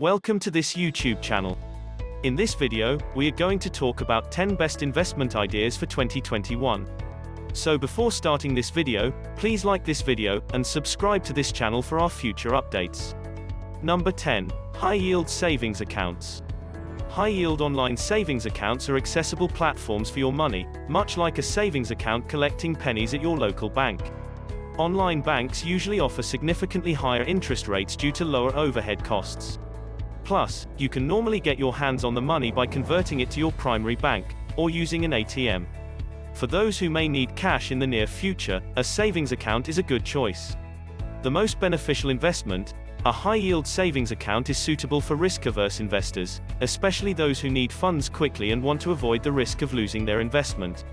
Welcome to this YouTube channel. In this video, we are going to talk about 10 best investment ideas for 2021. So before starting this video, please like this video, and subscribe to this channel for our future updates. Number 10. High-yield savings accounts. High-yield online savings accounts are accessible platforms for your money, much like a savings account collecting pennies at your local bank. Online banks usually offer significantly higher interest rates due to lower overhead costs. Plus, you can normally get your hands on the money by converting it to your primary bank, or using an ATM. For those who may need cash in the near future, a savings account is a good choice. The most beneficial investment, a high-yield savings account, is suitable for risk-averse investors, especially those who need funds quickly and want to avoid the risk of losing their investment.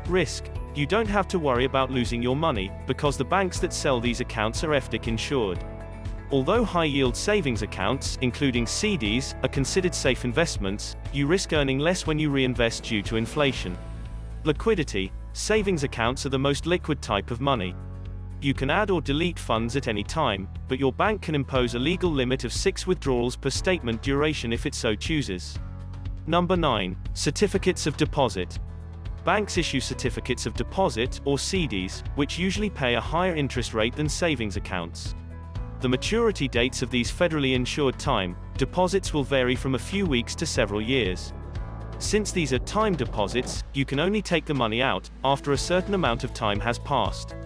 Risk: you don't have to worry about losing your money, because the banks that sell these accounts are FDIC insured. Although high-yield savings accounts, including CDs, are considered safe investments, you risk earning less when you reinvest due to inflation. Liquidity: savings accounts are the most liquid type of money. You can add or delete funds at any time, but your bank can impose a legal limit of 6 withdrawals per statement duration if it so chooses. Number 9. Certificates of deposit. Banks issue certificates of deposit, or CDs, which usually pay a higher interest rate than savings accounts. The maturity dates of these federally insured time deposits will vary from a few weeks to several years. Since these are time deposits, you can only take the money out after a certain amount of time has passed.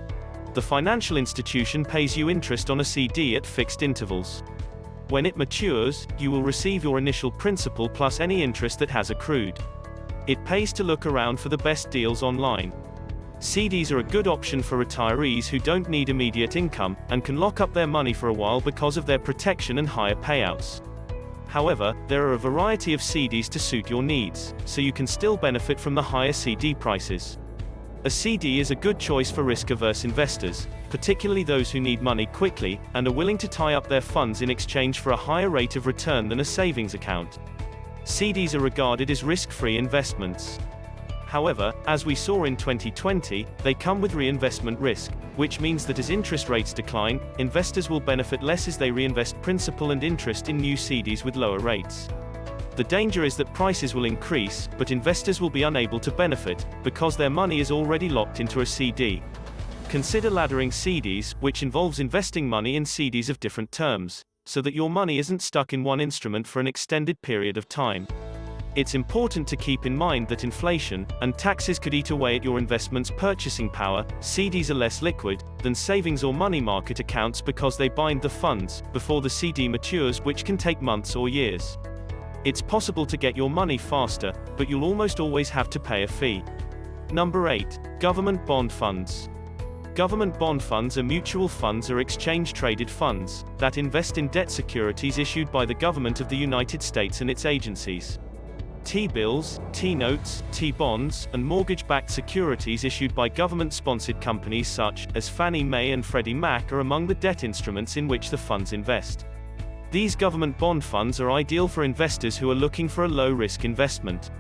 The financial institution pays you interest on a CD at fixed intervals. When it matures, you will receive your initial principal plus any interest that has accrued. It pays to look around for the best deals online. CDs are a good option for retirees who don't need immediate income, and can lock up their money for a while because of their protection and higher payouts. However, there are a variety of CDs to suit your needs, so you can still benefit from the higher CD prices. A CD is a good choice for risk-averse investors, particularly those who need money quickly, and are willing to tie up their funds in exchange for a higher rate of return than a savings account. CDs are regarded as risk-free investments. However, as we saw in 2020, they come with reinvestment risk, which means that as interest rates decline, investors will benefit less as they reinvest principal and interest in new CDs with lower rates. The danger is that prices will increase, but investors will be unable to benefit, because their money is already locked into a CD. Consider laddering CDs, which involves investing money in CDs of different terms, so that your money isn't stuck in one instrument for an extended period of time. It's important to keep in mind that inflation and taxes could eat away at your investment's purchasing power. CDs are less liquid than savings or money market accounts because they bind the funds before the CD matures, which can take months or years. It's possible to get your money faster, but you'll almost always have to pay a fee. Number 8. Government bond funds. Government bond funds are mutual funds or exchange-traded funds that invest in debt securities issued by the government of the United States and its agencies. T-bills, T-notes, T-bonds, and mortgage-backed securities issued by government-sponsored companies such as Fannie Mae and Freddie Mac are among the debt instruments in which the funds invest. These government bond funds are ideal for investors who are looking for a low-risk investment.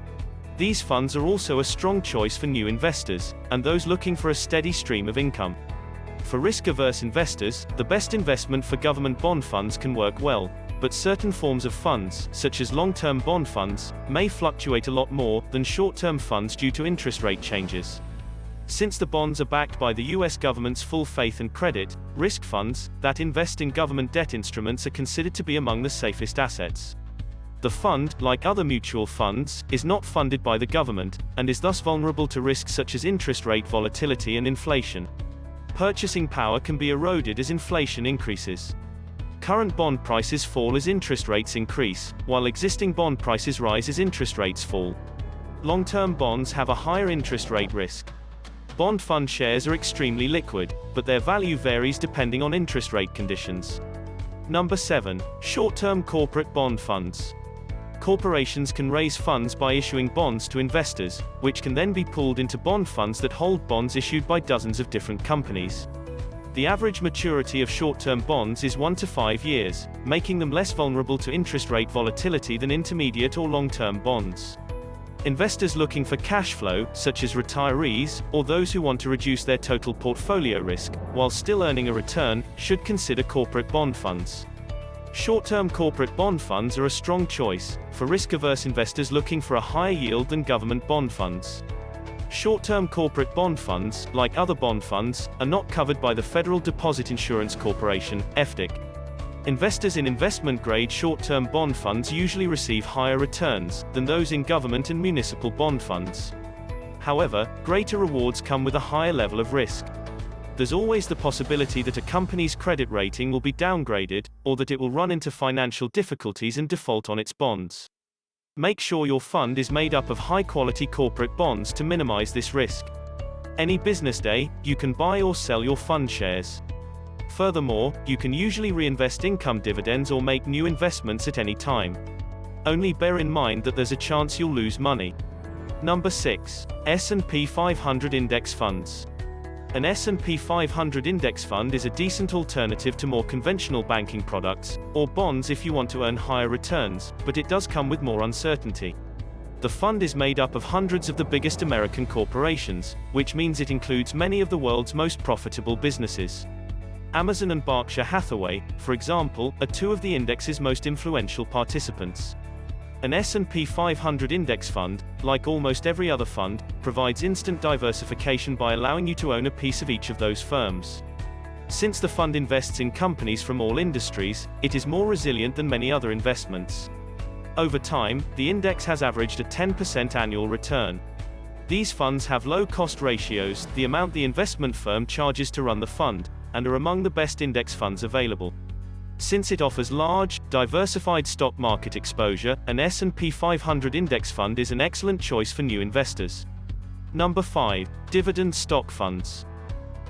These funds are also a strong choice for new investors, and those looking for a steady stream of income. For risk-averse investors, the best investment for government bond funds can work well, but certain forms of funds, such as long-term bond funds, may fluctuate a lot more than short-term funds due to interest rate changes. Since the bonds are backed by the US government's full faith and credit, risk funds that invest in government debt instruments are considered to be among the safest assets. The fund, like other mutual funds, is not funded by the government, and is thus vulnerable to risks such as interest rate volatility and inflation. Purchasing power can be eroded as inflation increases. Current bond prices fall as interest rates increase, while existing bond prices rise as interest rates fall. Long-term bonds have a higher interest rate risk. Bond fund shares are extremely liquid, but their value varies depending on interest rate conditions. Number 7. Short-term corporate bond funds. Corporations can raise funds by issuing bonds to investors, which can then be pooled into bond funds that hold bonds issued by dozens of different companies. The average maturity of short-term bonds is 1 to 5 years, making them less vulnerable to interest rate volatility than intermediate or long-term bonds. Investors looking for cash flow, such as retirees, or those who want to reduce their total portfolio risk, while still earning a return, should consider corporate bond funds. Short-term corporate bond funds are a strong choice for risk-averse investors looking for a higher yield than government bond funds. Short-term corporate bond funds, like other bond funds, are not covered by the Federal Deposit Insurance Corporation, FDIC. Investors in investment-grade short-term bond funds usually receive higher returns than those in government and municipal bond funds. However, greater rewards come with a higher level of risk. There's always the possibility that a company's credit rating will be downgraded, or that it will run into financial difficulties and default on its bonds. Make sure your fund is made up of high-quality corporate bonds to minimize this risk. Any business day, you can buy or sell your fund shares. Furthermore, you can usually reinvest income dividends or make new investments at any time. Only bear in mind that there's a chance you'll lose money. Number 6. S&P 500 Index Funds. An S&P 500 index fund is a decent alternative to more conventional banking products, or bonds if you want to earn higher returns, but it does come with more uncertainty. The fund is made up of hundreds of the biggest American corporations, which means it includes many of the world's most profitable businesses. Amazon and Berkshire Hathaway, for example, are two of the index's most influential participants. An S&P 500 index fund, like almost every other fund, provides instant diversification by allowing you to own a piece of each of those firms. Since the fund invests in companies from all industries, it is more resilient than many other investments. Over time, the index has averaged a 10% annual return. These funds have low cost ratios, the amount the investment firm charges to run the fund, and are among the best index funds available. Since it offers large, diversified stock market exposure, an S&P 500 index fund is an excellent choice for new investors. Number 5. Dividend stock funds.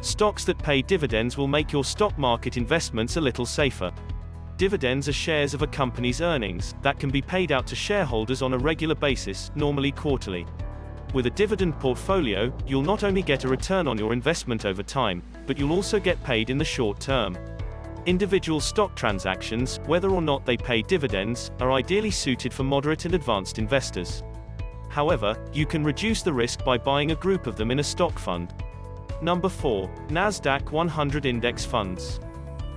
Stocks that pay dividends will make your stock market investments a little safer. Dividends are shares of a company's earnings that can be paid out to shareholders on a regular basis, normally quarterly. With a dividend portfolio, you'll not only get a return on your investment over time, but you'll also get paid in the short term. Individual stock transactions, whether or not they pay dividends, are ideally suited for moderate and advanced investors. However, you can reduce the risk by buying a group of them in a stock fund. Number 4. NASDAQ 100 Index Funds.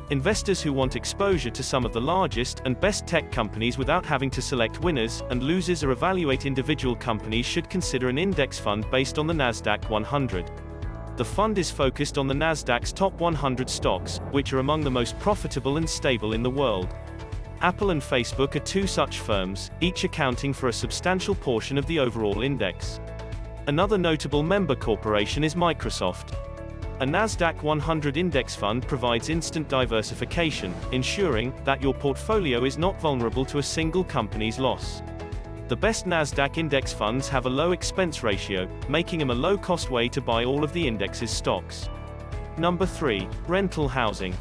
Investors who want exposure to some of the largest and best tech companies without having to select winners and losers or evaluate individual companies should consider an index fund based on the NASDAQ 100. The fund is focused on the Nasdaq's top 100 stocks, which are among the most profitable and stable in the world. Apple and Facebook are two such firms, each accounting for a substantial portion of the overall index. Another notable member corporation is Microsoft. A Nasdaq 100 index fund provides instant diversification, ensuring that your portfolio is not vulnerable to a single company's loss. The best Nasdaq index funds have a low expense ratio, making them a low-cost way to buy all of the index's stocks. Number 3. Rental housing.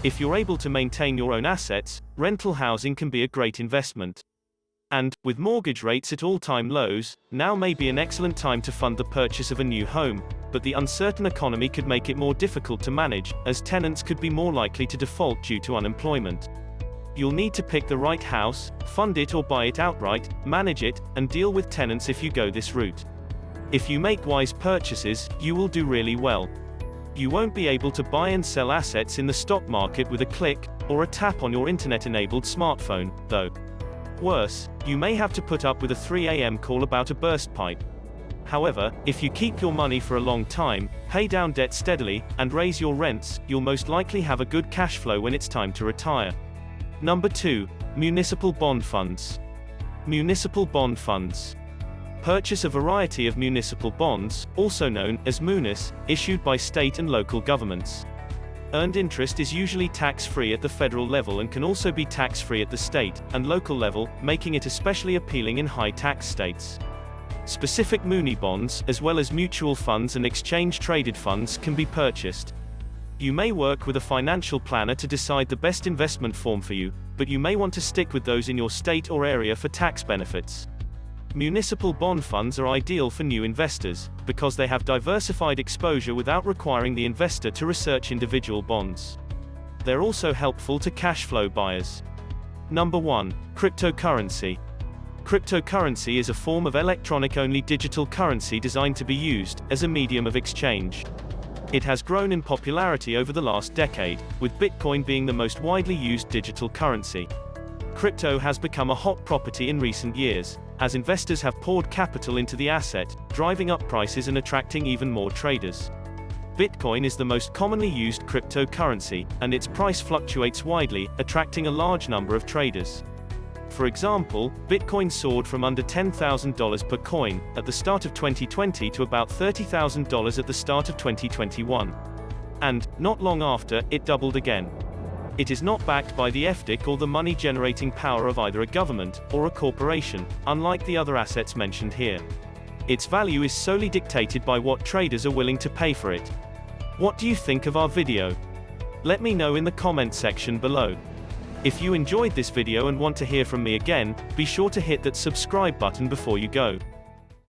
If you're able to maintain your own assets, rental housing can be a great investment. And, with mortgage rates at all-time lows, now may be an excellent time to fund the purchase of a new home, but the uncertain economy could make it more difficult to manage, as tenants could be more likely to default due to unemployment. You'll need to pick the right house, fund it or buy it outright, manage it, and deal with tenants if you go this route. If you make wise purchases, you will do really well. You won't be able to buy and sell assets in the stock market with a click, or a tap on your internet-enabled smartphone, though. Worse, you may have to put up with a 3 a.m. call about a burst pipe. However, if you keep your money for a long time, pay down debt steadily, and raise your rents, you'll most likely have a good cash flow when it's time to retire. Number 2. Municipal bond funds. Municipal bond funds. Purchase a variety of municipal bonds, also known as munis, issued by state and local governments. Earned interest is usually tax-free at the federal level and can also be tax-free at the state and local level, making it especially appealing in high-tax states. Specific muni bonds, as well as mutual funds and exchange-traded funds, can be purchased. You may work with a financial planner to decide the best investment form for you, but you may want to stick with those in your state or area for tax benefits. Municipal bond funds are ideal for new investors, because they have diversified exposure without requiring the investor to research individual bonds. They're also helpful to cash flow buyers. Number 1. Cryptocurrency. Cryptocurrency is a form of electronic-only digital currency designed to be used as a medium of exchange. It has grown in popularity over the last decade, with Bitcoin being the most widely used digital currency. Crypto has become a hot property in recent years, as investors have poured capital into the asset, driving up prices and attracting even more traders. Bitcoin is the most commonly used cryptocurrency, and its price fluctuates widely, attracting a large number of traders. For example, Bitcoin soared from under $10,000 per coin at the start of 2020 to about $30,000 at the start of 2021. And, not long after, it doubled again. It is not backed by the FDIC or the money-generating power of either a government or a corporation, unlike the other assets mentioned here. Its value is solely dictated by what traders are willing to pay for it. What do you think of our video? Let me know in the comment section below. If you enjoyed this video and want to hear from me again, be sure to hit that subscribe button before you go.